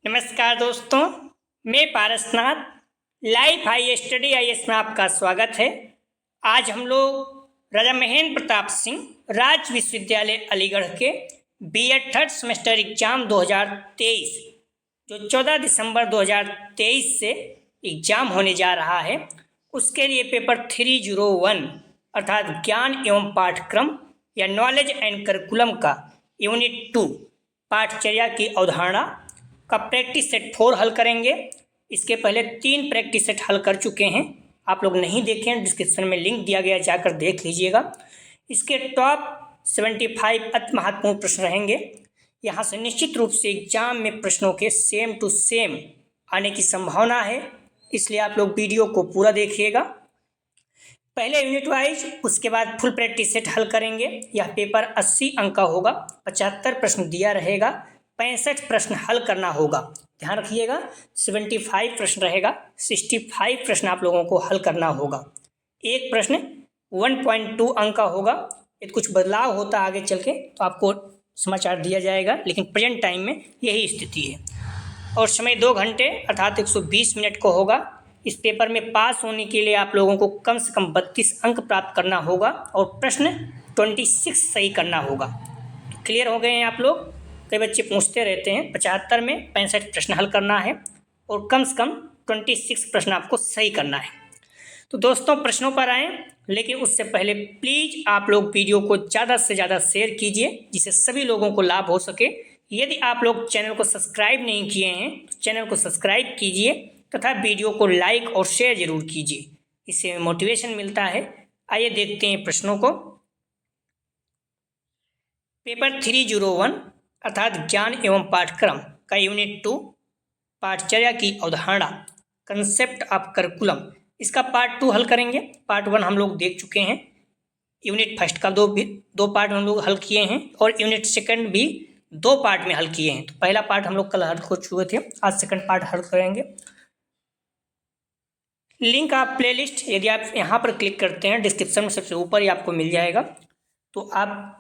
नमस्कार दोस्तों, मैं Parasnath life high study IAS में आपका स्वागत है। आज हम लोग राजा महेंद्र प्रताप सिंह राज्य विश्वविद्यालय अलीगढ़ के बीएड थर्ड सेमेस्टर एग्जाम 2023 जो 14 दिसंबर 2023 से एग्जाम होने जा रहा है, उसके लिए पेपर 301 अर्थात ज्ञान एवं पाठ्यक्रम या नॉलेज एंड करिकुलम का यूनिट 2 पाठचर्या की अवधारणा का प्रैक्टिस सेट 4 हल करेंगे। इसके पहले 3 प्रैक्टिस सेट हल कर चुके हैं। आप लोग नहीं देखे हैं, डिस्क्रिप्शन में लिंक दिया गया, जाकर देख लीजिएगा। इसके टॉप 75 अति महत्वपूर्ण प्रश्न रहेंगे। यहाँ से निश्चित रूप से एग्जाम में प्रश्नों के सेम टू सेम आने की संभावना है, इसलिए आप लोग वीडियो को पूरा देखिएगा। पहले यूनिट वाइज, उसके बाद फुल प्रैक्टिस सेट हल करेंगे। यह पेपर 80 अंक का होगा, 75 प्रश्न दिया रहेगा, 65 प्रश्न हल करना होगा। ध्यान रखिएगा, 75 प्रश्न रहेगा, 65 प्रश्न आप लोगों को हल करना होगा। एक प्रश्न 1.2 अंक का होगा। यदि कुछ बदलाव होता आगे चल के तो आपको समाचार दिया जाएगा, लेकिन प्रेजेंट टाइम में यही स्थिति है। और समय 2 घंटे अर्थात 120 मिनट को होगा। इस पेपर में पास होने के लिए आप लोगों को कम से कम 32 अंक प्राप्त करना होगा और प्रश्न 26 सही करना होगा। तो क्लियर हो गए हैं आप लोग? कई बच्चे पूछते रहते हैं, 75 में 65 प्रश्न हल करना है और कम से कम 26 प्रश्न आपको सही करना है। तो दोस्तों, प्रश्नों पर आएँ, लेकिन उससे पहले प्लीज़ आप लोग वीडियो को ज़्यादा से ज़्यादा शेयर कीजिए, जिससे सभी लोगों को लाभ हो सके। यदि आप लोग चैनल को सब्सक्राइब नहीं किए हैं तो चैनल को सब्सक्राइब कीजिए तथा वीडियो को लाइक और शेयर जरूर कीजिए, इससे मोटिवेशन मिलता है। आइए देखते हैं प्रश्नों को। पेपर 301 अर्थात ज्ञान एवं पाठ्यक्रम का यूनिट 2 पाठचर्या की अवधारणा कंसेप्ट ऑफ करिकुलम, इसका पार्ट 2 हल करेंगे। पार्ट 1 हम लोग देख चुके हैं। यूनिट फर्स्ट का दो पार्ट हम लोग हल किए हैं और यूनिट सेकंड भी 2 पार्ट में हल किए हैं। तो पहला पार्ट हम लोग कल हल हो चुके थे, आज सेकंड पार्ट हल करेंगे। लिंक आप प्लेलिस्ट, यदि आप यहाँ पर क्लिक करते हैं, डिस्क्रिप्शन में सबसे ऊपर ही आपको मिल जाएगा, तो आप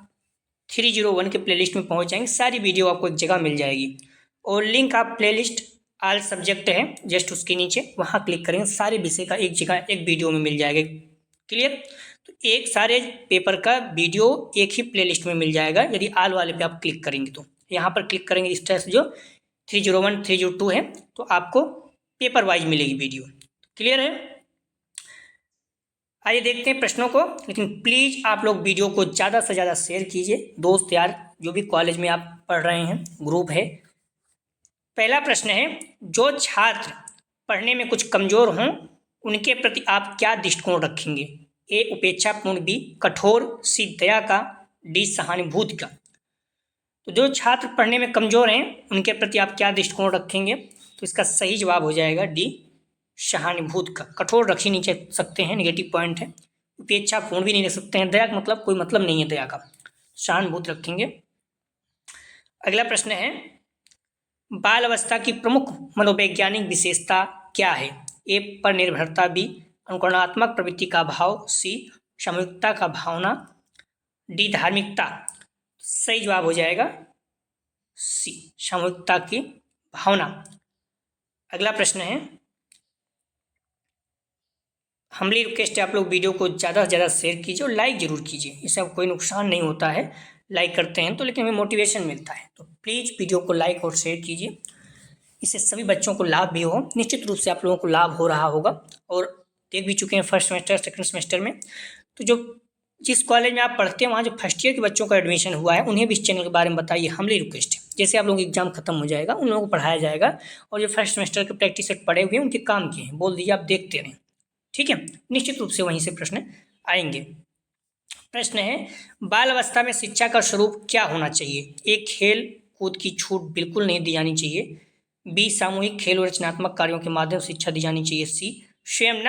301 के प्लेलिस्ट में पहुँच जाएंगे। सारी वीडियो आपको एक जगह मिल जाएगी और लिंक आप प्लेलिस्ट ऑल सब्जेक्ट है जस्ट उसके नीचे, वहाँ क्लिक करेंगे, सारे विषय का एक जगह एक वीडियो में मिल जाएगा। क्लियर? तो एक सारे पेपर का वीडियो एक ही प्लेलिस्ट में मिल जाएगा यदि ऑल वाले पे आप क्लिक करेंगे। तो यहाँ पर क्लिक करेंगे, इस तरह से जो 301 302 है, तो आपको पेपर वाइज मिलेगी वीडियो। क्लियर है? आइए देखते हैं प्रश्नों को, लेकिन प्लीज़ आप लोग वीडियो को ज़्यादा से ज़्यादा शेयर कीजिए। दोस्त यार जो भी कॉलेज में आप पढ़ रहे हैं, ग्रुप है। पहला प्रश्न है, जो छात्र पढ़ने में कुछ कमज़ोर हों उनके प्रति आप क्या दृष्टिकोण रखेंगे? ए उपेक्षापूर्ण, बी कठोर, सी दया का, डी सहानुभूति का। तो जो छात्र पढ़ने में कमज़ोर हैं उनके प्रति आप क्या दृष्टिकोण रखेंगे? तो इसका सही जवाब हो जाएगा डी सहानुभूति का। कठोर रख ही नहीं सकते हैं, नेगेटिव पॉइंट है। उपेक्षापूर्ण भी नहीं रख सकते हैं, दया का मतलब कोई मतलब नहीं है दया का, सहानुभूति रखेंगे। अगला प्रश्न है, बाल अवस्था की प्रमुख मनोवैज्ञानिक विशेषता क्या है? ए पर निर्भरता, बी अनुकरणात्मक प्रवृत्ति का भाव, सी सामूहिकता का भावना, डी धार्मिकता। सही जवाब हो जाएगा सी सामूहिकता की भावना। अगला प्रश्न है, हम्बली रिक्वेस्ट है आप लोग वीडियो को ज़्यादा से ज़्यादा शेयर कीजिए और लाइक ज़रूर कीजिए, इससे कोई नुकसान नहीं होता है लाइक करते हैं तो, लेकिन हमें मोटिवेशन मिलता है। तो प्लीज़ वीडियो को लाइक और शेयर कीजिए, इससे सभी बच्चों को लाभ भी हो। निश्चित रूप से आप लोगों को लाभ हो रहा होगा और देख भी चुके हैं फर्स्ट सेमेस्टर सेकंड सेमेस्टर में। तो जो जिस कॉलेज में आप पढ़ते हैं वहाँ जो फर्स्ट ईयर के बच्चों का एडमिशन हुआ है उन्हें भी इस चैनल के बारे में बताइए। हम्बली रिक्वेस्ट है, जैसे आप लोगों का एग्जाम खत्म हो जाएगा उन लोगों को पढ़ाया जाएगा, और जो फर्स्ट सेमेस्टर के प्रैक्टिस सेट पढ़े हुए हैं उनके काम किए हैं बोल दीजिए, आप देखते रहें। ठीक है, निश्चित रूप से वहीं से प्रश्न आएंगे। प्रश्न है, बाल अवस्था में शिक्षा का स्वरूप क्या होना चाहिए? एक खेल कूद की छूट बिल्कुल नहीं दी जानी चाहिए, बी सामूहिक खेल और रचनात्मक कार्यों के माध्यम से शिक्षा दी जानी चाहिए, सी स्वयं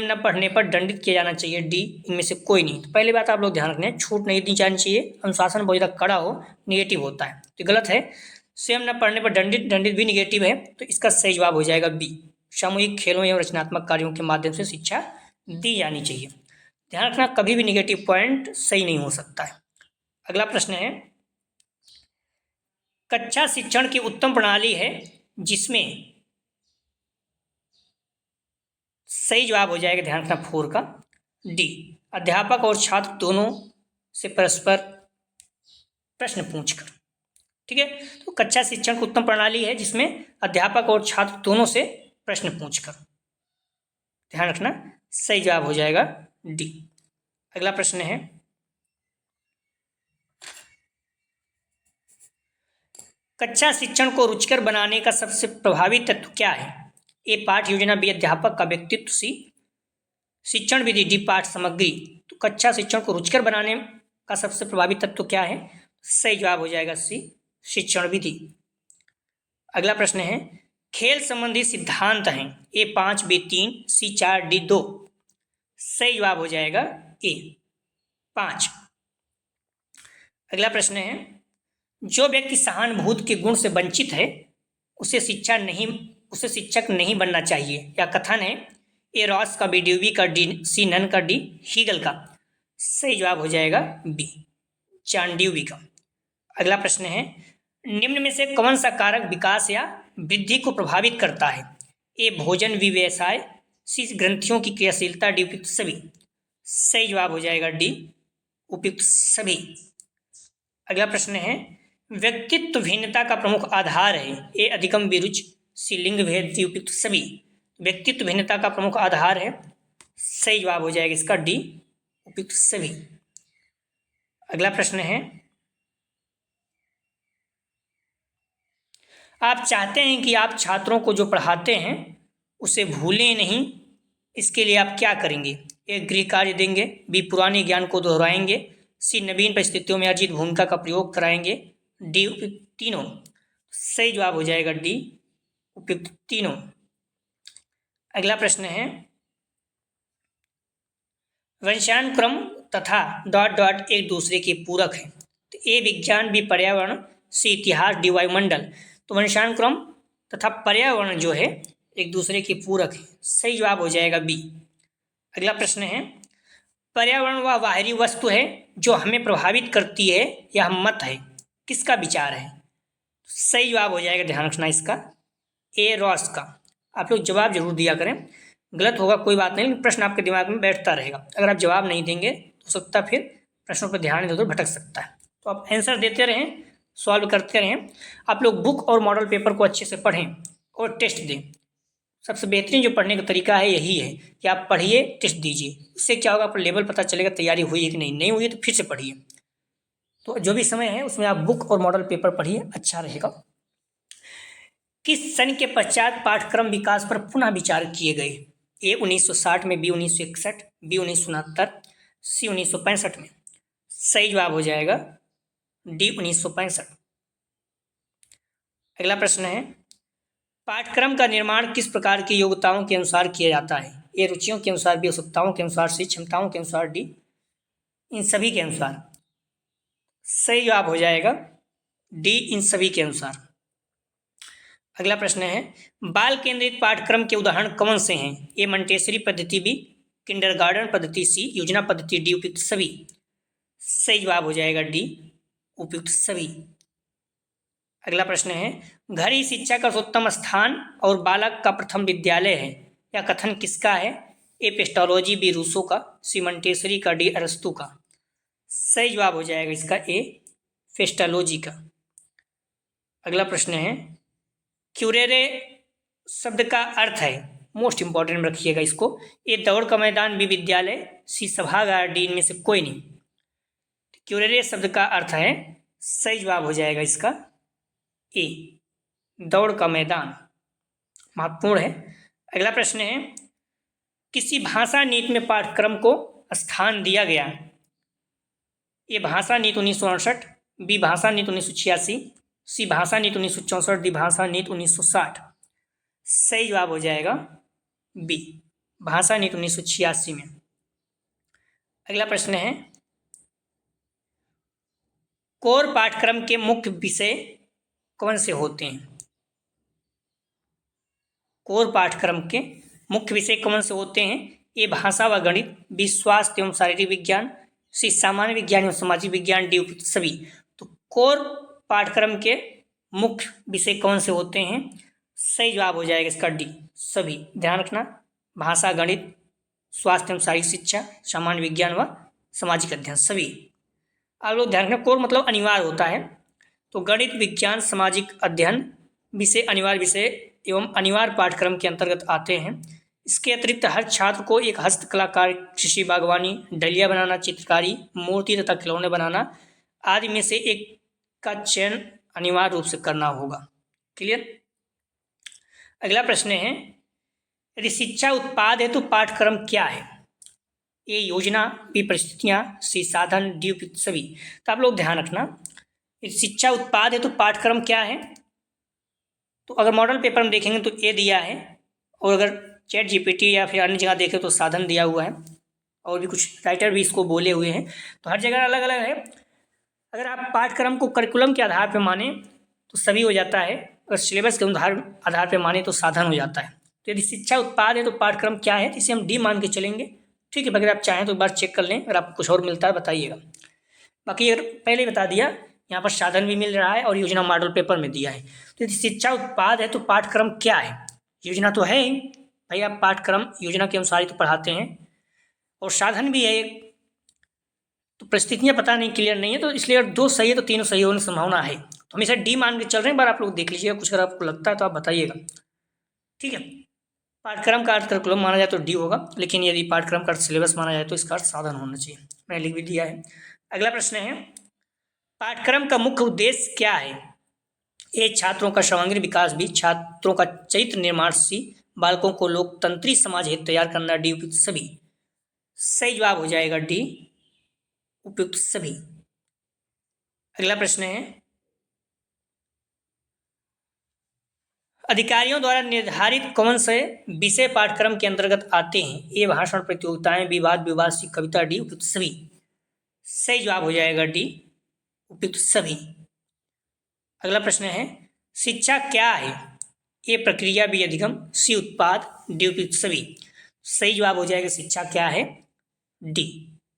न पढ़ने पर दंडित किया जाना चाहिए, डी इनमें से कोई नहीं। तो पहली बात आप लोग ध्यान रखना, छूट नहीं दी जानी चाहिए, अनुशासन बहुत ज़्यादा कड़ा हो, निगेटिव होता है तो गलत है। स्वयं न पढ़ने पर दंडित भी निगेटिव है, तो इसका सही जवाब हो जाएगा बी सामूहिक खेलों एवं रचनात्मक कार्यों के माध्यम से शिक्षा दी जानी चाहिए। ध्यान रखना, कभी भी निगेटिव पॉइंट सही नहीं हो सकता है। अगला प्रश्न है, कक्षा शिक्षण की उत्तम प्रणाली है जिसमें, सही जवाब हो जाएगा, ध्यान रखना 4 का डी, अध्यापक और छात्र दोनों से परस्पर प्रश्न पूछकर। ठीक है, तो कक्षा शिक्षण की उत्तम प्रणाली है जिसमें अध्यापक और छात्र दोनों से प्रश्न पूछकर, ध्यान रखना, सही जवाब हो जाएगा डी। अगला प्रश्न है, कक्षा शिक्षण को रुचिकर बनाने का सबसे प्रभावी तत्व क्या है? ए पाठ योजना, बी अध्यापक का व्यक्तित्व, सी शिक्षण विधि, डी पाठ सामग्री। तो कक्षा शिक्षण को रुचिकर बनाने का सबसे प्रभावी तत्व क्या है? सही जवाब हो जाएगा सी शिक्षण विधि। अगला प्रश्न है, खेल संबंधी सिद्धांत हैं, ए 5, बी 3, सी 4, डी 2। सही जवाब हो जाएगा ए 5। अगला प्रश्न है, जो व्यक्ति सहानुभूति के गुण से वंचित है उसे शिक्षक नहीं बनना चाहिए। या कथन है, ए रॉस का, बी ड्यूबी का, डी सी नन का, डी हीगल का। सही जवाब हो जाएगा बी जॉन ड्यूबी का। अगला प्रश्न है, निम्न में से कौन सा कारक विकास या वृद्धि को प्रभावित करता है? ए भोजन व्यवसाय, सी ग्रंथियों की क्रियाशीलता, डी उपयुक्त सभी। सही जवाब हो जाएगा डी उपयुक्त सभी। अगला प्रश्न है, व्यक्तित्व भिन्नता का प्रमुख आधार है, ए अधिगम विरुचि, सी लिंग भेद, डी उपयुक्त सभी। व्यक्तित्व भिन्नता का प्रमुख आधार है, सही जवाब हो जाएगा इसका डी उपयुक्त सभी। अगला प्रश्न है, आप चाहते हैं कि आप छात्रों को जो पढ़ाते हैं उसे भूलें नहीं, इसके लिए आप क्या करेंगे? ए गृह कार्य देंगे, बी पुराने ज्ञान को दोहराएंगे, सी नवीन परिस्थितियों में अर्जित भूमिका का प्रयोग कराएंगे, डी उपयुक्त तीनों। सही जवाब हो जाएगा डी उपयुक्त तीनों। अगला प्रश्न है, वंशानुक्रम तथा डॉट डॉट एक दूसरे के पूरक हैं। तो ए विज्ञान, बी पर्यावरण, सी इतिहास, डी वायुमंडल। तो वंशानुक्रम तथा पर्यावरण जो है एक दूसरे के पूरक है, सही जवाब हो जाएगा बी। अगला प्रश्न है, पर्यावरण वह बाहरी वस्तु है जो हमें प्रभावित करती है या हम मत है, किसका विचार है? सही जवाब हो जाएगा, ध्यान रखना इसका, ए रॉस का। आप लोग जवाब जरूर दिया करें, गलत होगा कोई बात नहीं, लेकिन प्रश्न आपके दिमाग में बैठता रहेगा। अगर आप जवाब नहीं देंगे तो हो सकता फिर प्रश्नों पर ध्यान इधर उधर भटक सकता है। तो आप आंसर देते रहें, सॉल्व करते रहें। आप लोग बुक और मॉडल पेपर को अच्छे से पढ़ें और टेस्ट दें। सबसे बेहतरीन जो पढ़ने का तरीका है यही है कि आप पढ़िए, टेस्ट दीजिए। इससे क्या होगा, आपको लेवल पता चलेगा तैयारी हुई है कि नहीं हुई है तो फिर से पढ़िए। तो जो भी समय है उसमें आप बुक और मॉडल पेपर पढ़िए, अच्छा रहेगा। किस सन के पश्चात पाठ्यक्रम विकास पर पुनः विचार किए गए? ए 1960 में, बी 1961, बी 1969, सी 1965 में। सही जवाब हो जाएगा डी 1965। अगला प्रश्न है, पाठ्यक्रम का निर्माण किस प्रकार की योग्यताओं के अनुसार किया जाता है? ए रुचियों के अनुसार, बी आवश्यकताओं के अनुसार, सी क्षमताओं के अनुसार, डी इन सभी के अनुसार। सही जवाब हो जाएगा डी इन सभी के अनुसार। अगला प्रश्न है, बाल केंद्रित पाठ्यक्रम के उदाहरण कौन से हैं? ए मंटेसरी पद्धति, बी किंडरगार्टन पद्धति, सी योजना पद्धति, डी उपयुक्त सभी। सही जवाब हो जाएगा डी उपयुक्त सभी। अगला प्रश्न है, घर ही शिक्षा का सर्वोत्तम स्थान और बालक का प्रथम विद्यालय है, यह कथन किसका है? ए पेस्टोलॉजी, बी रूसो का, सी मंटेसरी का, डी अरस्तु का। सही जवाब हो जाएगा इसका ए पेस्टोलॉजी का। अगला प्रश्न है, क्यूरेरे शब्द का अर्थ है, मोस्ट इंपॉर्टेंट रखिएगा इसको। ए दौड़ का मैदान, बी विद्यालय, सी सभागार, डी इनमें से कोई नहीं। क्यूरेरे शब्द का अर्थ है, सही जवाब हो जाएगा इसका ए दौड़ का मैदान, महत्वपूर्ण है। अगला प्रश्न है, किसी भाषा नीति में पाठ्यक्रम को स्थान दिया गया? ए भाषा नीति 1968, बी भाषा नीति 1986, सी भाषा नीति 1964, डी भाषा नीति 1960। सही जवाब हो जाएगा बी भाषा नीति 1986 में। अगला प्रश्न है, कोर पाठ्यक्रम के मुख्य विषय कौन से होते हैं? कोर पाठ्यक्रम के मुख्य विषय कौन से होते हैं? ए भाषा व गणित, बी स्वास्थ्य एवं शारीरिक विज्ञान, सी सामान्य विज्ञान एवं सामाजिक विज्ञान, डी उपयुक्त सभी। तो कोर पाठ्यक्रम के मुख्य विषय कौन से होते हैं? सही जवाब हो जाएगा इसका डी, सभी। ध्यान रखना, भाषा, गणित, स्वास्थ्य एवं शारीरिक शिक्षा, सामान्य विज्ञान व सामाजिक अध्ययन, सभी। आप लोग ध्यान रखना, कोर मतलब अनिवार्य होता है, तो गणित, विज्ञान, सामाजिक अध्ययन विषय अनिवार्य विषय एवं अनिवार्य पाठ्यक्रम के अंतर्गत आते हैं। इसके अतिरिक्त हर छात्र को एक हस्तकलाकार, कृषि, बागवानी, डलिया बनाना, चित्रकारी, मूर्ति तथा खिलौने बनाना आदि में से एक का चयन अनिवार्य रूप से करना होगा। क्लियर? अगला प्रश्न है, यदि शिक्षा उत्पाद है तो पाठ्यक्रम क्या है? ए योजना, बी परिस्थितियां, सी साधन, डी उपयुक्त सभी। तो आप लोग ध्यान रखना, यदि शिक्षा उत्पाद है तो पाठ्यक्रम क्या है? तो अगर मॉडल पेपर में देखेंगे तो ए दिया है, और अगर चैट जीपीटी या फिर अन्य जगह देखें तो साधन दिया हुआ है, और भी कुछ राइटर भी इसको बोले हुए हैं, तो हर जगह अलग अलग है। अगर आप पाठ्यक्रम को करिकुलम के आधार पर माने तो सभी हो जाता है, अगर सिलेबस के आधार पर माने तो साधन हो जाता है। तो यदि शिक्षा उत्पाद है तो पाठ्यक्रम क्या है, इसे हम डी मान के चलेंगे। ठीक है, अगर आप चाहें तो एक बार चेक कर लें, अगर आपको कुछ और मिलता है बताइएगा। बाकी अगर पहले ही बता दिया, यहाँ पर साधन भी मिल रहा है और योजना मॉडल पेपर में दिया है। तो यदि शिक्षा उत्पाद है तो पाठ्यक्रम क्या है? योजना तो है ही भाई, आप पाठ्यक्रम योजना के अनुसार ही तो पढ़ाते हैं, और साधन भी है एक। तो परिस्थितियाँ पता नहीं, क्लियर नहीं है, तो इसलिए अगर दो सही है तो तीनों सही होने की संभावना है, तो हमेशा डी मान के चल रहे हैं। बार आप लोग देख लीजिएगा, कुछ अगर आपको लगता है तो आप बताइएगा। ठीक है, पाठ्यक्रम का अर्थ करिकुलम माना जाए तो डी होगा, लेकिन यदि पाठ्यक्रम का अर्थ सिलेबस माना जाए तो इसका अर्थ साधन होना चाहिए। मैंने लिख भी दिया है। अगला प्रश्न है, पाठ्यक्रम का मुख्य उद्देश्य क्या है? ए छात्रों का सर्वांगीण विकास, बी छात्रों का चरित्र निर्माण, सी बालकों को लोकतंत्री समाज हेतु तैयार करना, डी उपयुक्त सभी। सही जवाब हो जाएगा डी, उपयुक्त सभी। अगला प्रश्न है, अधिकारियों द्वारा निर्धारित कौन से विषय पाठ्यक्रम के अंतर्गत आते हैं? ए भाषण प्रतियोगिताएं, विवाद विवाद सी कविता, डी उपयुक्त सभी। सही जवाब हो जाएगा डी, उपयुक्त सभी। अगला प्रश्न है, शिक्षा क्या है? ए प्रक्रिया, बी अधिगम, सी उत्पाद, डी उपयुक्त सभी। सही जवाब हो जाएगा शिक्षा क्या है, डी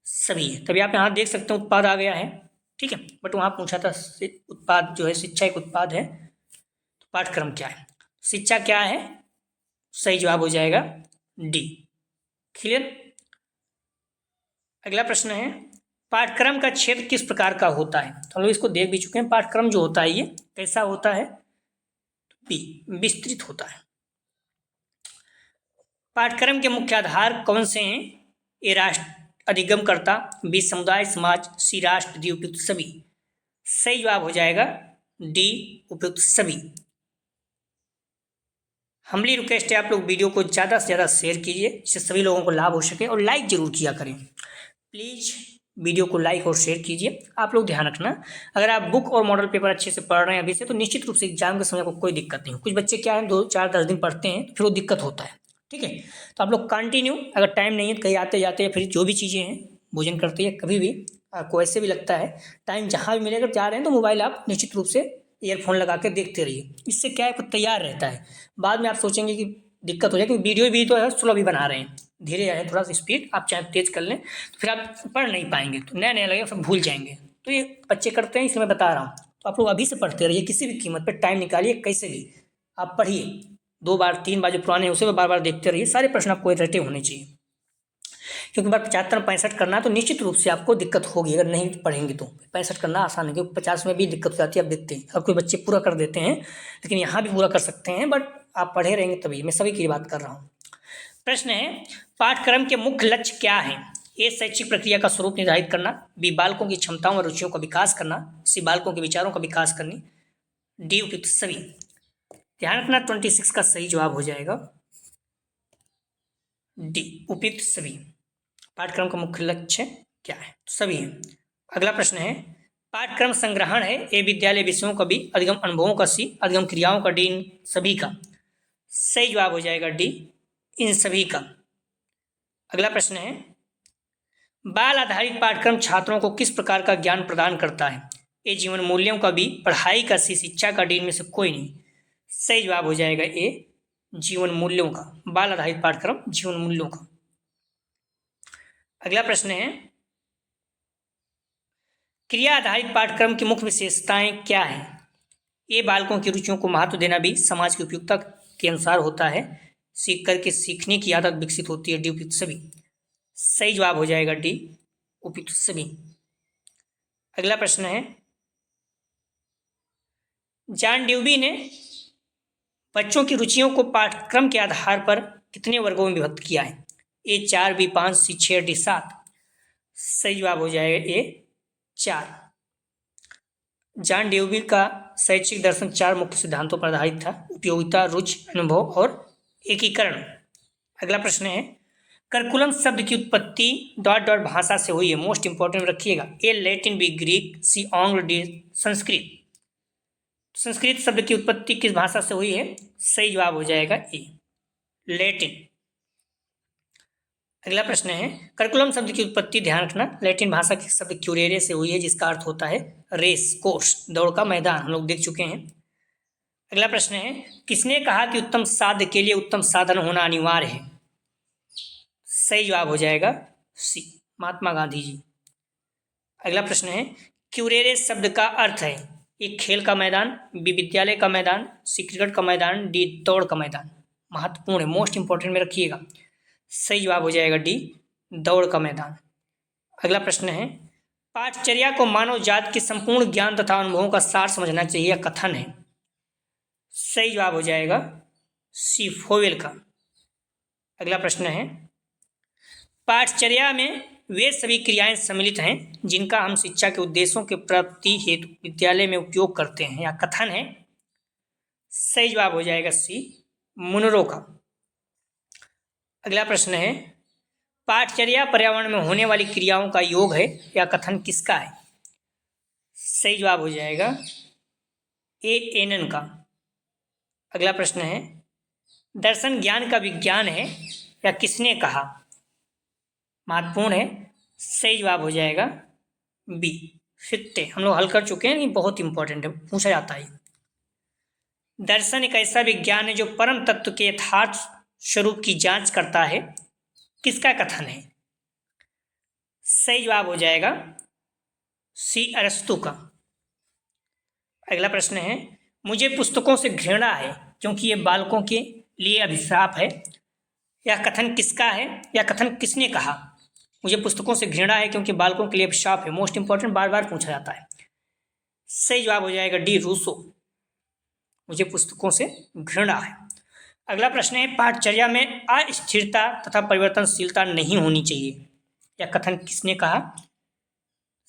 सभी है। तभी आप यहाँ देख सकते हैं उत्पाद आ गया है। ठीक है, बट वहाँ पूछा था उत्पाद जो है शिक्षा एक उत्पाद है, तो पाठ्यक्रम क्या है? शिक्षा क्या है, सही जवाब हो जाएगा डी। क्लियर? अगला प्रश्न है, पाठ्यक्रम का क्षेत्र किस प्रकार का होता है? तो हम लोग इसको देख भी चुके हैं। पाठ्यक्रम जो होता है ये कैसा होता है? बी विस्तृत होता है। पाठ्यक्रम के मुख्य आधार कौन से हैं? ए राष्ट्र अधिगमकर्ता, बी समुदाय समाज, सी राष्ट्र, डी उपयुक्त सभी। सही जवाब हो जाएगा डी, उपयुक्त सभी। हम्बली रिक्वेस्ट है, आप लोग वीडियो को ज़्यादा से ज़्यादा शेयर कीजिए, जिससे सभी लोगों को लाभ हो सके, और लाइक जरूर किया करें। प्लीज़ वीडियो को लाइक और शेयर कीजिए। आप लोग ध्यान रखना, अगर आप बुक और मॉडल पेपर अच्छे से पढ़ रहे हैं अभी से, तो निश्चित रूप से एग्जाम के समय को कोई दिक्कत नहीं हो। कुछ बच्चे क्या है 2 4 10 दिन पढ़ते हैं, फिर वो दिक्कत होता है। ठीक है, तो आप लोग कंटिन्यू, अगर टाइम नहीं है तो कहीं आते जाते या फिर जो भी चीज़ें हैं भोजन करते हैं, कभी भी आपको ऐसे भी लगता है टाइम जहाँ भी मिलेगा जा रहे हैं, तो मोबाइल आप निश्चित रूप से ईयरफोन लगा के देखते रहिए। इससे क्या है, कुछ तैयार रहता है। बाद में आप सोचेंगे कि दिक्कत हो जाए, क्योंकि वीडियो भी तो है स्लो भी बना रहे हैं, धीरे है थोड़ा सा स्पीड, आप चाहे तेज कर लें तो फिर आप पढ़ नहीं पाएंगे, तो नया नया लगेगा, सब भूल जाएंगे। तो ये बच्चे करते हैं, इसलिए मैं बता रहा हूँ। तो आप लोग अभी से पढ़ते रहिए, किसी भी कीमत पर टाइम निकालिए, कैसे भी आप पढ़िए। 2 बार 3 बार जो पुराने हैं उसे बार बार देखते रहिए। सारे प्रश्न आपको रटे होने चाहिए, क्योंकि बार 75 65 करना है तो निश्चित रूप से आपको दिक्कत होगी अगर नहीं पढ़ेंगे तो। 65 करना आसान है, क्योंकि 50 में भी दिक्कत हो जाती है। आप देखते हैं अब कोई बच्चे पूरा कर देते हैं, लेकिन यहाँ भी पूरा कर सकते हैं, बट आप पढ़े रहेंगे तभी। मैं सभी की बात कर रहा हूँ। प्रश्न है, पाठ्यक्रम के मुख्य लक्ष्य क्या है? ए शैक्षिक प्रक्रिया का स्वरूप निर्धारित करना, बी बालकों की क्षमताओं और रुचियों का विकास करना, सी बालकों के विचारों का विकास करनी, डी उपयुक्त सभी। ध्यान रखना 26 का सही जवाब हो जाएगा डी, उपयुक्त सभी। पाठ्यक्रम का मुख्य लक्ष्य क्या है? सभी है। अगला प्रश्न है, पाठ्यक्रम संग्रहण है। ए विद्यालय विषयों का, बी अधिगम अनुभवों का, सी अधिगम क्रियाओं का, डी इन सभी का। सही जवाब हो जाएगा डी, इन सभी का। अगला प्रश्न है, बाल आधारित पाठ्यक्रम छात्रों को किस प्रकार का ज्ञान प्रदान करता है? ए जीवन मूल्यों का, बी पढ़ाई का, सी शिक्षा का, डी इनमें से कोई नहीं। सही जवाब हो जाएगा ए, जीवन मूल्यों का। बाल आधारित पाठ्यक्रम जीवन मूल्यों का। अगला प्रश्न है, क्रिया आधारित पाठ्यक्रम की मुख्य विशेषताएं क्या है? ए बालकों की रुचियों को महत्व देना भी समाज की उपयुक्तता के अनुसार होता है। सीख करके सीखने की आदत विकसित होती है। डी उपयुक्त सभी। सही जवाब हो जाएगा डी उपयुक्त सभी। अगला प्रश्न है, जॉन ड्यूबी ने बच्चों की रुचियों को पाठ्यक्रम के आधार पर कितने वर्गों में विभक्त किया है? ए 4, बी 5, सी 6, डी 7। सही जवाब हो जाएगा ए 4। जॉन ड्यूबी का शैक्षिक दर्शन 4 मुख्य सिद्धांतों पर आधारित था: उपयोगिता, रुचि, अनुभव और एकीकरण। अगला प्रश्न है, करिकुलम शब्द की उत्पत्ति डॉट डॉट भाषा से हुई है। मोस्ट इंपॉर्टेंट रखिएगा। ए लैटिन, बी ग्रीक, सी आंग्ल, डी संस्कृत। संस्कृत शब्द की उत्पत्ति किस भाषा से हुई है? सही जवाब हो जाएगा ए लैटिन। अगला प्रश्न है, करिकुलम शब्द की उत्पत्ति, ध्यान रखना, लैटिन भाषा के शब्द क्यूरेरे से हुई है, जिसका अर्थ होता है रेस, कोर्स, दौड़ का मैदान। हम लोग देख चुके हैं। अगला प्रश्न है, किसने कहा कि उत्तम साध्य के लिए उत्तम साधन होना अनिवार्य है? सही जवाब हो जाएगा सी, महात्मा गांधी जी। अगला प्रश्न है, क्यूरेरे शब्द का अर्थ है? एक खेल का मैदान, बी विद्यालय का मैदान, सी क्रिकेट का मैदान, डी दौड़ का मैदान। महत्वपूर्ण है, मोस्ट इंपॉर्टेंट में रखिएगा। सही जवाब हो जाएगा डी दौड़ का मैदान। अगला प्रश्न है, पाठचर्या को मानव जाति के संपूर्ण ज्ञान तथा अनुभवों का सार समझना चाहिए या कथन है? सही जवाब हो जाएगा सी, फोवेल का। अगला प्रश्न है, पाठचर्या में वे सभी क्रियाएं सम्मिलित हैं जिनका हम शिक्षा के उद्देश्यों के प्राप्ति हेतु विद्यालय में उपयोग करते हैं या कथन है? सही जवाब हो जाएगा सी, मुनरो का। अगला प्रश्न है, पाठचर्या पर्यावरण में होने वाली क्रियाओं का योग है या कथन किसका है? सही जवाब हो जाएगा ए एनन का। अगला प्रश्न है, दर्शन ज्ञान का विज्ञान है या किसने कहा? महत्वपूर्ण है, सही जवाब हो जाएगा बी, फिक्टे। हम लोग हल कर चुके हैं, ये बहुत इंपॉर्टेंट है, पूछा जाता है। दर्शन एक ऐसा विज्ञान है जो परम तत्व के यथार्थ स्वरूप की जांच करता है, किसका कथन है? सही जवाब हो जाएगा सी, अरस्तु का। अगला प्रश्न है, मुझे पुस्तकों से घृणा है क्योंकि ये बालकों के लिए अभिशाप है, यह कथन किसका है या कथन किसने कहा? मुझे पुस्तकों से घृणा है क्योंकि बालकों के लिए अभिशाप है, मोस्ट इंपॉर्टेंट, बार बार पूछा जाता है। सही जवाब हो जाएगा डी, रूसो। मुझे पुस्तकों से घृणा है। अगला प्रश्न है, पाठचर्या में अस्थिरता तथा परिवर्तनशीलता नहीं होनी चाहिए, या कथन किसने कहा?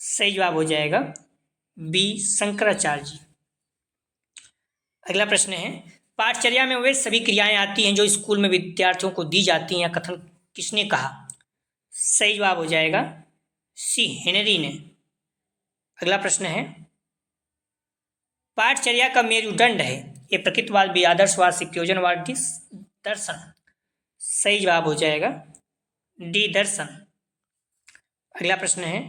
सही जवाब हो जाएगा बी, शंकराचार्य जी। अगला प्रश्न है, पाठचर्या में वे सभी क्रियाएं आती हैं जो स्कूल में विद्यार्थियों को दी जाती हैं, या कथन किसने कहा? सही जवाब हो जाएगा सी, हेनरी ने। अगला प्रश्न है, पाठचर्या का मेरुदंड है, ये प्रकृतिवाद, भी आदर्शवाद, से प्रयोजनवाद, डी दर्शन। सही जवाब हो जाएगा डी, दर्शन। अगला प्रश्न है,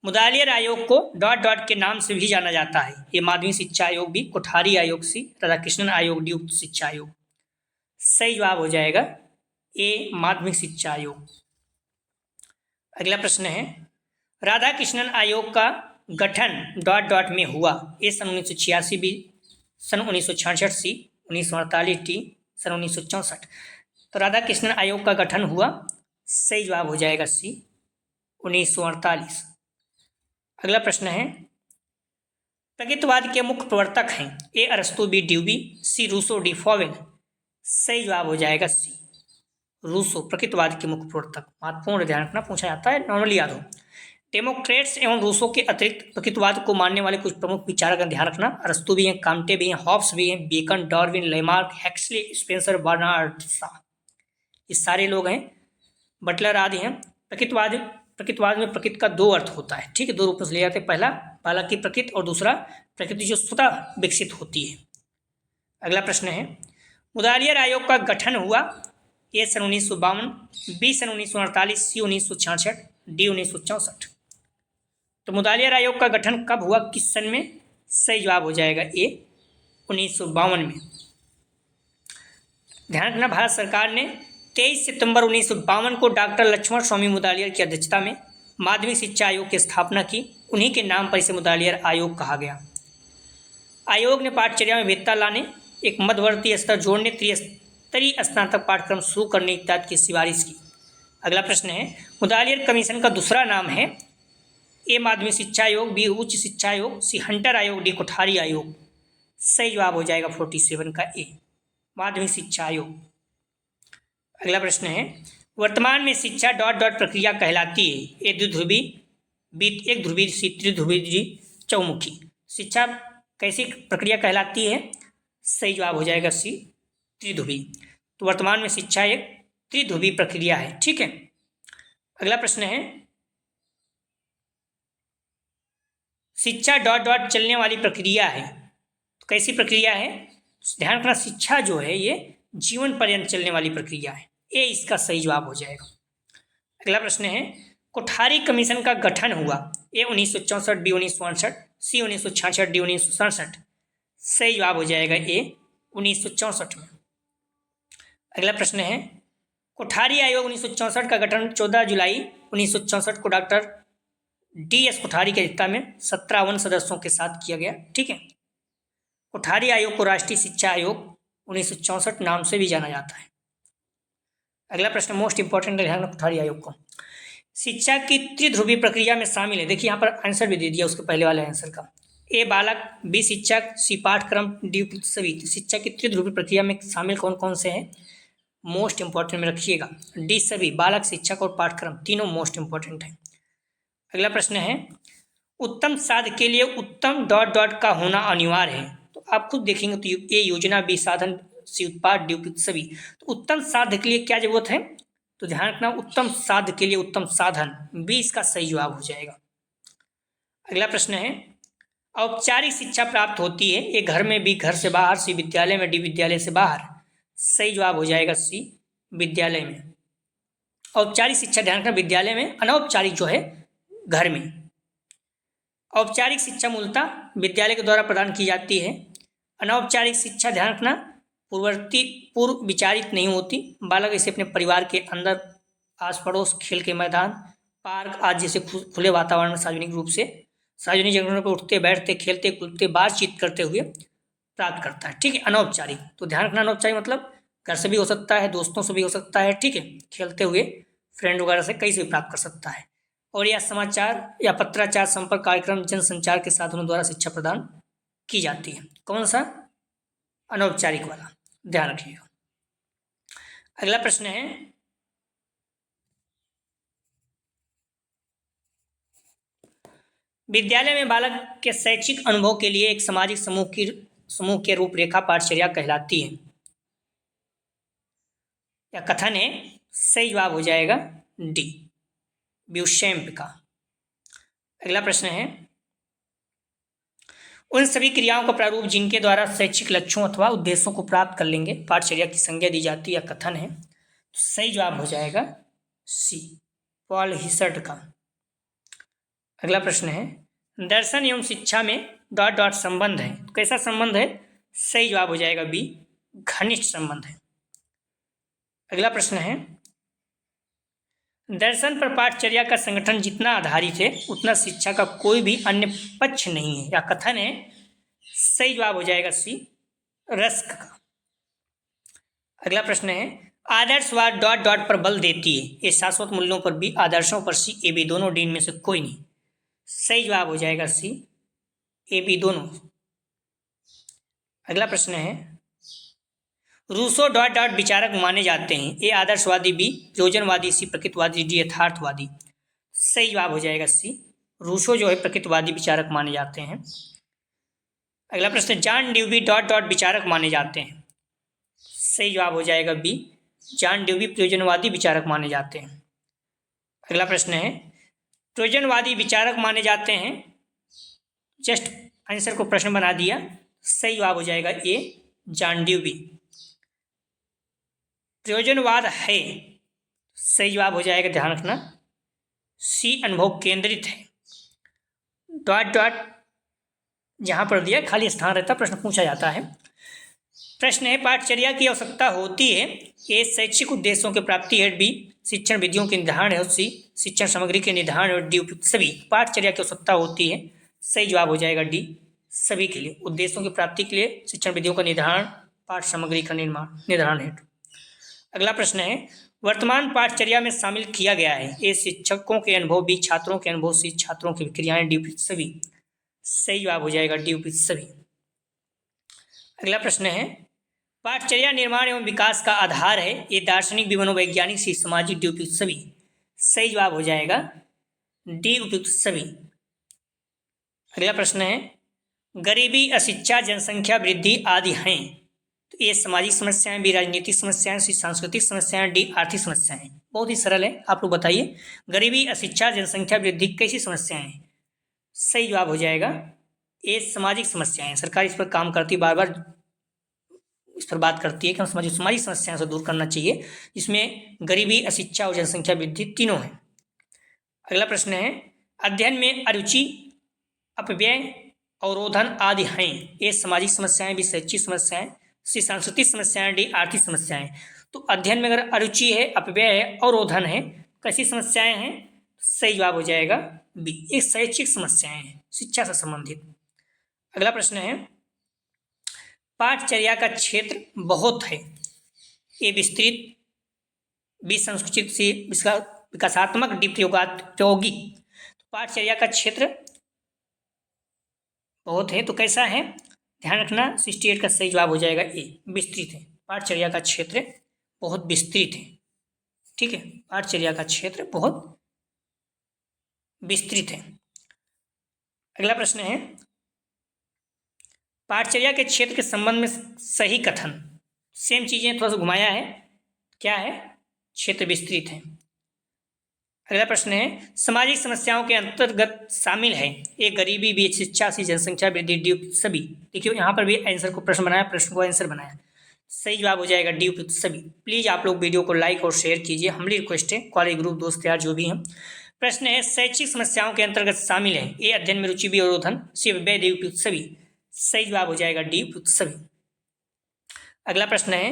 मुदालियर आयोग को डॉट डॉट के नाम से भी जाना जाता है, ये माध्यमिक शिक्षा आयोग, भी कोठारी आयोग, सी राधाकृष्णन आयोग, डी उच्च शिक्षा आयोग। सही जवाब हो जाएगा ए, माध्यमिक शिक्षा आयोग। अगला प्रश्न है, राधा कृष्णन आयोग का गठन डॉट डॉट में हुआ, ए सन 1986, बी सन 1966, सी 1948, डी सन 1964। तो राधा कृष्णन आयोग का गठन हुआ, सही जवाब हो जाएगा सी, 1948। अगला प्रश्न है, प्रकृतिवाद के मुख्य प्रवर्तक हैं? ए अरस्तु, बी ड्यूबी, सी रूसो, डी फॉवेल। सही जवाब हो जाएगा सी, रूसो, प्रकृतिवाद के मुख्य प्रवर्तक। महत्वपूर्ण, ध्यान रखना, पूछा जाता है, नॉर्मली याद हो। डेमोक्रेट्स एवं रूसो के अतिरिक्त प्रकृतिवाद को मानने वाले कुछ प्रमुख विचारक का ध्यान रखना। अरस्तु भी हैं, कांटे भी हैं, हॉब्स भी हैं, Bacon, Darwin, Lamarck, Huxley, Spencer, Bernard Shaw, ये सारे लोग हैं। बटलर आदि हैं। प्रकृतिवाद में प्रकृति का दो अर्थ होता है, ठीक है, दो रूप से ले जाते हैं। पहला बालक की प्रकृति और दूसरा प्रकृति जो स्वतः विकसित होती है। अगला प्रश्न है, मुदालियर आयोग का गठन हुआ, ए सन 1952, बी सन 1948, सी 1966, डी 1964। तो मुदालियर आयोग का गठन कब हुआ, किस सन में? सही जवाब हो जाएगा ए, 1952 में। ध्यान रखना, भारत सरकार ने 23 सितंबर 1952 को डॉक्टर लक्ष्मण स्वामी मुदालियर की अध्यक्षता में माध्यमिक शिक्षा आयोग की स्थापना की। उन्हीं के नाम पर इसे मुदालियर आयोग कहा गया। आयोग ने पाठचर्या में विविधता लाने, एक मध्यवर्ती स्तर जोड़ने, त्रिस्तरीय स्नातक पाठ्यक्रम शुरू करने इत्यादि की सिफारिश की। अगला प्रश्न है, मुदालियर कमीशन का दूसरा नाम है? ए माध्यमिक शिक्षा आयोग, बी उच्च शिक्षा आयोग, सी हंटर आयोग, डी कोठारी आयोग। सही जवाब हो जाएगा 47 का ए, माध्यमिक शिक्षा आयोग। अगला प्रश्न है, वर्तमान में शिक्षा डॉट डॉट प्रक्रिया कहलाती है? ए द्विध्रुवी, बी एक ध्रुवी, सी त्रिध्रुवी, डी चौमुखी। शिक्षा कैसी प्रक्रिया कहलाती है? सही जवाब हो जाएगा सी त्रिध्रुवी। तो वर्तमान में शिक्षा एक त्रिध्रुवी प्रक्रिया है। ठीक है। अगला प्रश्न है, शिक्षा डॉट डॉट चलने वाली प्रक्रिया है, तो कैसी प्रक्रिया है? ध्यान रखना, शिक्षा जो है ये जीवन पर्यंत चलने वाली प्रक्रिया है। ए इसका सही जवाब हो जाएगा। अगला प्रश्न है, कोठारी कमीशन का गठन हुआ? ए 1964, बी 1962, सी 1966, डी 1967। सही जवाब हो जाएगा ए 1964 में। अगला प्रश्न है, कोठारी आयोग 1964 का गठन 14 जुलाई 1964 को डॉक्टर डी.एस. कोठारी की अध्यक्षता में 17 सदस्यों के साथ किया गया। ठीक है। कोठारी आयोग को राष्ट्रीय शिक्षा आयोग 1964 नाम से भी जाना जाता है। अगला प्रश्न मोस्ट इंपॉर्टेंट है कोठारी आयोग को। शिक्षा की त्रिध्रुवी प्रक्रिया में शामिल है, देखिए यहाँ पर आंसर भी दे दिया उसके पहले वाले आंसर का। ए बालक, बी शिक्षक, सी पाठ्यक्रम, डी सभी। शिक्षा की त्रिध्रुवी प्रक्रिया में शामिल कौन कौन से हैं? मोस्ट इंपॉर्टेंट में रखिएगा, डी सभी, बालक, शिक्षक और पाठ्यक्रम तीनों मोस्ट इंपॉर्टेंट है। अगला प्रश्न है, उत्तम साध के लिए उत्तम डॉट डॉट का होना अनिवार्य है, तो आप खुद देखेंगे तो ए योजना, बी साधन, सी उत्पाद, डी उपयुक्त सभी। तो उत्तम साध के लिए क्या जरूरत है? तो ध्यान रखना, उत्तम साध के लिए उत्तम साधन, बी इसका सही जवाब हो जाएगा। अगला प्रश्न है, औपचारिक शिक्षा प्राप्त होती है? ए घर में, बी घर से बाहर, सी विद्यालय में, डी विद्यालय से बाहर। सही जवाब हो जाएगा सी विद्यालय में। औपचारिक शिक्षा ध्यान रखना विद्यालय में, अनौपचारिक जो है घर में। औपचारिक शिक्षा मूलतः विद्यालय के द्वारा प्रदान की जाती है। अनौपचारिक शिक्षा ध्यान रखना पूर्व विचारित नहीं होती। बालक इसे अपने परिवार के अंदर, आस पड़ोस, खेल के मैदान, पार्क आदि जैसे खुले वातावरण में सार्वजनिक रूप से सार्वजनिक जगहों पर उठते बैठते खेलते कूदते बातचीत करते हुए प्राप्त करता है। ठीक है। अनौपचारिक तो ध्यान रखना, अनौपचारिक मतलब घर से भी हो सकता है, दोस्तों से भी हो सकता है। ठीक है। खेलते हुए फ्रेंड वगैरह से कहीं से भी प्राप्त कर सकता है। और यह समाचार या पत्राचार, संपर्क कार्यक्रम, जनसंचार के साधनों द्वारा शिक्षा प्रदान की जाती है। कौन सा? अनौपचारिक वाला, ध्यान रखिएगा। अगला प्रश्न है, विद्यालय में बालक के शैक्षिक अनुभव के लिए एक सामाजिक समूह के रूपरेखा पाठचर्या कहलाती है या कथन है? सही जवाब हो जाएगा डी, ब्यूशैम्प का। अगला प्रश्न है, उन सभी क्रियाओं का प्रारूप जिनके द्वारा शैक्षिक लक्ष्यों अथवा उद्देश्यों को प्राप्त कर लेंगे पाठचर्या की संज्ञा दी जाती है या कथन है? तो सही जवाब हो जाएगा सी, पॉल हिसर्ट का। अगला प्रश्न है, दर्शन एवं शिक्षा में डॉट डॉट संबंध है, तो कैसा संबंध है? सही जवाब हो जाएगा बी, घनिष्ठ संबंध है। अगला प्रश्न है, दर्शन पर पाठचर्या का संगठन जितना आधारित है उतना शिक्षा का कोई भी अन्य पक्ष नहीं है या कथन है? सही जवाब हो जाएगा सी, रस्क का। अगला प्रश्न है, आदर्शवाद डॉट डॉट पर बल देती है, ये शाश्वत मूल्यों पर बी, आदर्शों पर सी, ए बी दोनों, डी में से कोई नहीं। सही जवाब हो जाएगा सी, ए बी दोनों। अगला प्रश्न है, रूसो डॉट डॉट विचारक माने जाते हैं, ए आदर्शवादी, बी प्रयोजनवादी, सी प्रकृतिवादी, डी यथार्थवादी। सही जवाब हो जाएगा सी, रूसो जो है प्रकृतिवादी विचारक माने जाते हैं। अगला प्रश्न, जॉन ड्यूवी डॉट डॉट विचारक माने जाते हैं। सही जवाब हो जाएगा बी, जॉन ड्यूवी प्रयोजनवादी विचारक माने जाते हैं। अगला प्रश्न है, प्रयोजनवादी विचारक माने जाते हैं, जस्ट आंसर को प्रश्न बना दिया। सही जवाब हो जाएगा ए, जॉन ड्यूवी। प्रयोजनवाद है, सही जवाब हो जाएगा, ध्यान रखना सी, अनुभव केंद्रित है। डॉट डॉट जहाँ पर दिया खाली स्थान रहता प्रश्न पूछा जाता है। प्रश्न है, पाठचर्या की आवश्यकता होती है? ए शैक्षिक उद्देश्यों की प्राप्ति है, बी शिक्षण विधियों के निर्धारण है, सी शिक्षण सामग्री के निर्धारण और डी उपयुक्त सभी। पाठचर्या की आवश्यकता होती है, सही जवाब हो जाएगा डी, सभी के लिए। उद्देश्यों की प्राप्ति के लिए शिक्षण विधियों का निर्धारण, पाठ सामग्री का निर्धारण हेतु। अगला प्रश्न है, वर्तमान पाठचर्या में शामिल किया गया है। ए शिक्षकों के अनुभव, बी छात्रों के अनुभव, सी छात्रों की क्रियाएं, डी सभी। सही जवाब हो जाएगा डी सभी। अगला प्रश्न है, पाठचर्या निर्माण एवं विकास का आधार है। ये दार्शनिक, भी मनोवैज्ञानिक, सी सामाजिक, डी उपयुक्त सभी। सही जवाब हो जाएगा डी उपयुक्त सभी। अगला प्रश्न है, गरीबी, अशिक्षा, जनसंख्या वृद्धि आदि हैं। तो ये सामाजिक समस्याएं, बी राजनीतिक समस्याएं, सी सांस्कृतिक समस्याएं, डी आर्थिक समस्याएं। बहुत ही सरल है, आप लोग बताइए गरीबी, अशिक्षा, जनसंख्या वृद्धि कैसी समस्याएं हैं। सही जवाब हो जाएगा ये सामाजिक समस्याएं। सरकार इस पर काम करती, बार बार इस पर बात करती है कि हम सामाजिक समस्याओं से दूर करना चाहिए, इसमें गरीबी, अशिक्षा और जनसंख्या वृद्धि तीनों हैं। अगला प्रश्न है, अध्ययन में अरुचि, अपव्यय, अवरोधन आदि हैं। ये सामाजिक समस्याएं, भी शैक्षिक समस्याएं, सी सांस्कृतिक समस्याएं, डी आर्थिक समस्याएं। तो अध्ययन में अगर अरुचि है, अपव्यय है, अवरोधन है, कैसी समस्याएं हैं। सही जवाब हो जाएगा बी, ये शैक्षिक समस्याएं हैं, शिक्षा से संबंधित। अगला प्रश्न है, पाठचर्या का क्षेत्र बहुत है। ए विस्तृत, बी संकुचित, सी विकासात्मक, डी प्रायोगिक। पाठचर्या का क्षेत्र बहुत है तो कैसा है, ध्यान रखना 68 का सही जवाब हो जाएगा ए, विस्तृत है। पाठचर्या का क्षेत्र बहुत विस्तृत है। ठीक है, पाठचर्या का क्षेत्र बहुत विस्तृत है। अगला प्रश्न है, पाठचर्या के क्षेत्र के संबंध में सही कथन। सेम चीजें थोड़ा सा घुमाया है, क्या है, क्षेत्र विस्तृत है। अगला प्रश्न है, सामाजिक समस्याओं के अंतर्गत शामिल है। ए गरीबी, बी शिक्षा, सी जनसंख्या वृद्धि, डी सभी। देखिए यहाँ पर भी आंसर को प्रश्न बनाया, प्रश्न को आंसर बनाया। सही जवाब हो जाएगा डी सभी। प्लीज आप लोग वीडियो को लाइक और शेयर कीजिए, हमारी रिक्वेस्ट है, कॉलेज ग्रुप दोस्त यार जो भी हैं। प्रश्न है, शैक्षिक समस्याओं के अंतर्गत शामिल है। ए अध्ययन में रुचि, बी अवरोधन, सी व्यय, डी उपयुक्त सभी। सही जवाब हो जाएगा डी उपयुक्त सभी। अगला प्रश्न है,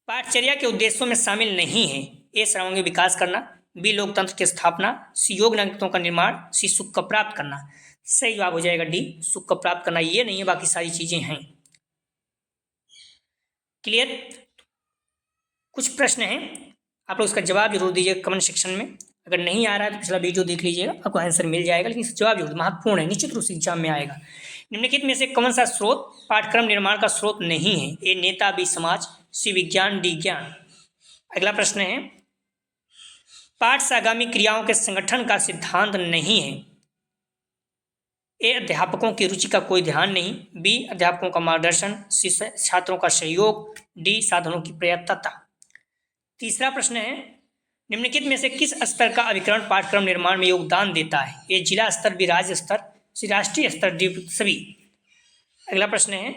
पाठचर्या के उद्देश्यों में शामिल नहीं है। ए सर्वांगीण विकास करना, बी लोकतंत्र की स्थापना, सी योग्य नागरिकों का निर्माण, सी सुख का प्राप्त करना। सही जवाब हो जाएगा डी, सुख का प्राप्त करना। ये नहीं है, बाकी सारी चीजें हैं। क्लियर? कुछ प्रश्न हैं, आप लोग उसका जवाब जरूर दीजिएगा कमेंट सेक्शन में। अगर नहीं आ रहा है तो पिछला वीडियो देख लीजिएगा, आपको आंसर मिल जाएगा, लेकिन इसका जवाब जरूर महत्वपूर्ण है, निश्चित रूप से एग्जाम में आएगा। निम्नलिखित में से कौन सा स्रोत पाठ्यक्रम निर्माण का स्रोत नहीं है। ए नेता, बी समाज, सी विज्ञान, डी ज्ञान। अगला प्रश्न है, पाठ से आगामी क्रियाओं के संगठन का सिद्धांत नहीं है। ए अध्यापकों की रुचि का कोई ध्यान नहीं, बी अध्यापकों का मार्गदर्शन, सी छात्रों का सहयोग, डी साधनों की पर्याप्तता। तीसरा प्रश्न है, निम्नलिखित में से किस स्तर का अभिकरण पाठ्यक्रम निर्माण में योगदान देता है। ए जिला स्तर, बी राज्य स्तर, सी राष्ट्रीय स्तर, डी सभी। अगला प्रश्न है,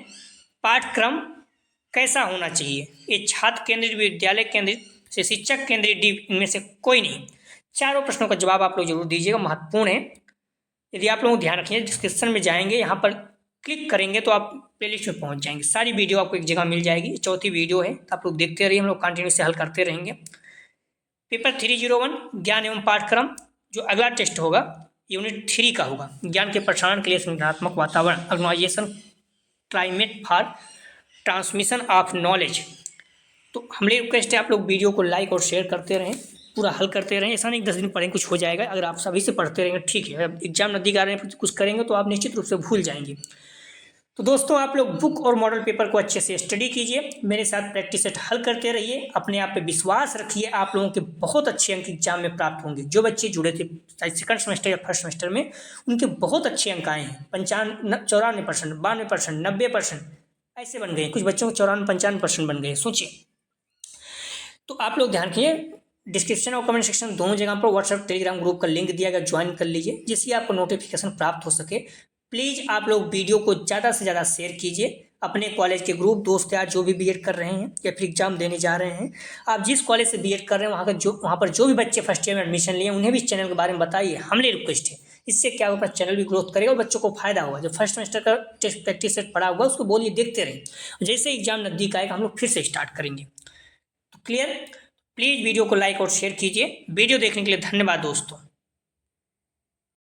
पाठ्यक्रम कैसा होना चाहिए। ए छात्र केंद्रित, विद्यालय केंद्रित, से शिक्षक केंद्रित, डी इनमें से कोई नहीं। चारों प्रश्नों का जवाब आप लोग जरूर दीजिएगा, महत्वपूर्ण है। यदि आप लोग ध्यान रखिए, डिस्क्रिप्शन में जाएंगे, यहाँ पर क्लिक करेंगे तो आप प्लेलिस्ट में पहुँच जाएंगे, सारी वीडियो आपको एक जगह मिल जाएगी। चौथी वीडियो है, तो आप लोग देखते रहिए, हम लोग कंटिन्यू से हल करते रहेंगे। पेपर 301 ज्ञान एवं पाठ्यक्रम, जो अगला टेस्ट होगा यूनिट 3 का होगा। ज्ञान के प्रसारण के लिए संगठनात्मक वातावरण, organisation, climate for transmission of knowledge. तो हमारी रिक्वेस्ट है, आप लोग वीडियो को लाइक और शेयर करते रहें, पूरा हल करते रहें। ऐसा नहीं 10 दिन पढ़ेंगे कुछ हो जाएगा, अगर आप सभी से पढ़ते रहेंगे ठीक है। अब एग्जाम नज़दीक आ रहे हैं, कुछ करेंगे तो आप निश्चित रूप से भूल जाएंगे। तो दोस्तों, आप लोग बुक और मॉडल पेपर को अच्छे से स्टडी कीजिए, मेरे साथ प्रैक्टिस सेट हल करते रहिए, अपने आप पे विश्वास रखिए, आप लोगों के बहुत अच्छे अंक एग्जाम में प्राप्त होंगे। जो बच्चे जुड़े थे सेकंड सेमेस्टर या फर्स्ट सेमेस्टर में, उनके बहुत अच्छे अंक आए हैं। 94%, 92%, 90% ऐसे बन गए। कुछ बच्चों को 94-95% बन गए, सोचिए। तो आप लोग ध्यान रखिए, डिस्क्रिप्शन और कमेंट सेक्शन दोनों जगह पर व्हाट्सएप टेलीग्राम ग्रुप का लिंक दिया गया, ज्वाइन कर लीजिए, जिससे आपको नोटिफिकेशन प्राप्त हो सके। प्लीज़ आप लोग वीडियो को ज़्यादा से ज़्यादा शेयर कीजिए अपने कॉलेज के ग्रुप दोस्त यार जो भी बीएड कर रहे हैं या फिर एग्जाम देने जा रहे हैं। आप जिस कॉलेज से बीएड कर रहे हैं वहाँ पर जो भी बच्चे फर्स्ट ईयर में एडमिशन लिए उन्हें भी इस चैनल के बारे में बताइए, हमारी रिक्वेस्ट है। इससे क्या होगा, चैनल भी ग्रोथ करेगा और बच्चों को फायदा होगा। जो फर्स्ट सेमेस्टर का टेस्ट प्रैक्टिस सेट पढ़ा हुआ उसको बोलिए, देखते रहें। जैसे एग्जाम नज़दीक आएगा हम लोग फिर से स्टार्ट करेंगे। तो क्लियर? प्लीज़ वीडियो को लाइक और शेयर कीजिए। वीडियो देखने के लिए धन्यवाद दोस्तों।